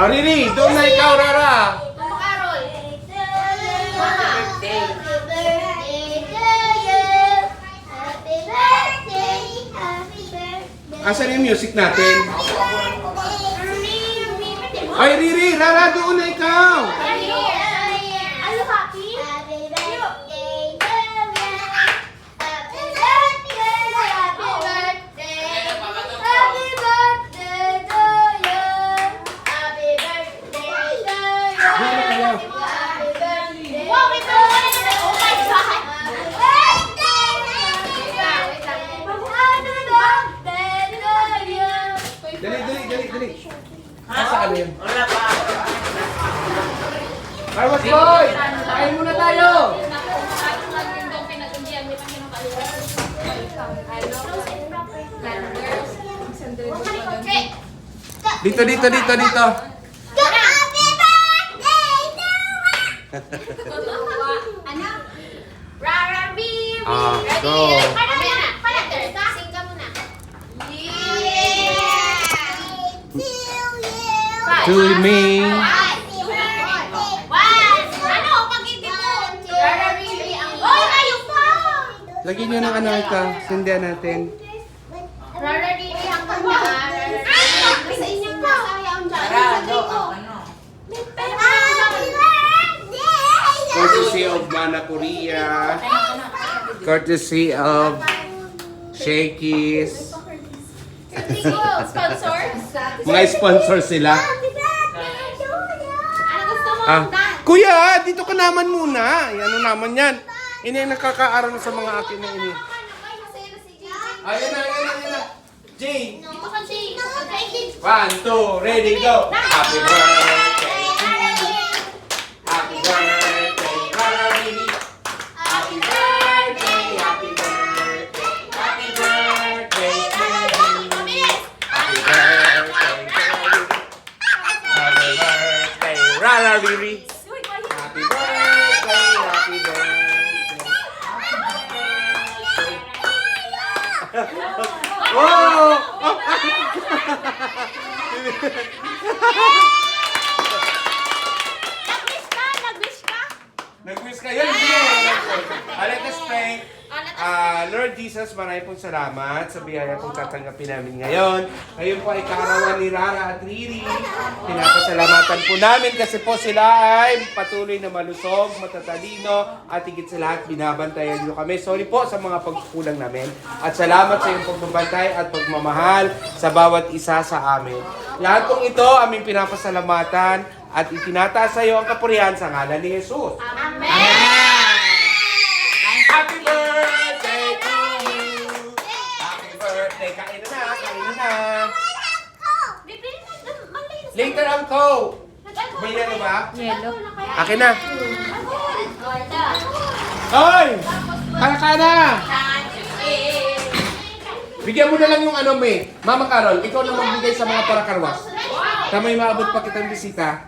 Riri, doon na ikaw, Rara. Mama-Carol. Birthday. Asan yung music natin? Ay, Riri, Rara, doon na ikaw. Ano, happy? Wow, ito! Oh my God! Dali. Asa ka yun? Wala pa. Carlos Boy, kain muna tayo. Dito. Rara, Riri. Go. Sing ka muna. To me. Ano? Pag-ibig mo. Rara, Riri ang... Oy, ayun pa! Lagyan nyo ng ano ito. Sindihan natin. Rara, Riri ang kanta. Sa inyo pa. Sarado ang ano. Courtesy of Mana Korea. Courtesy of Shakey's. Sponsor? Mga sponsor sila. Ano gusto mo? Kuya, dito ka naman muna. Ano naman yan? Ini ang nakakaaral sa mga akin na ini. Ayan na. Jane. Dito ka, Jay. 1, 2, ready, go. Happy birthday. Happy birthday, Rara Riri. Happy birthday. Happy birthday to you. Happy birthday, Rara Riri. Happy birthday. Oh! Nag-wish ka? Nag-wish kayo? Let us pray. Lord Jesus, maraming pong salamat sa biyaya pong tatanggapin namin ngayon. Ngayon po ay kaarawan ni Rara at Riri. Pinapasalamatan po namin kasi po sila ay patuloy na malusog, matatalino, at higit sa lahat binabantayan niyo kami. Sorry po sa mga pagkukulang namin. At salamat sa iyong pagbabantay at pagmamahal sa bawat isa sa amin. Lahat pong ito aming pinapasalamatan at itinataas sa iyo ang kapurihan sa ngalan ni Jesus. Amen! Happy birthday to you! Happy birthday! Kain na! Later ang Coke! May yelo ba? Yelo. Akin na! Hoy! Kaya na! Bigyan mo na lang yung ano, May. Mama Carol, ikaw na magbigay sa mga parakarwas. Tamay maabot pa kitang bisita.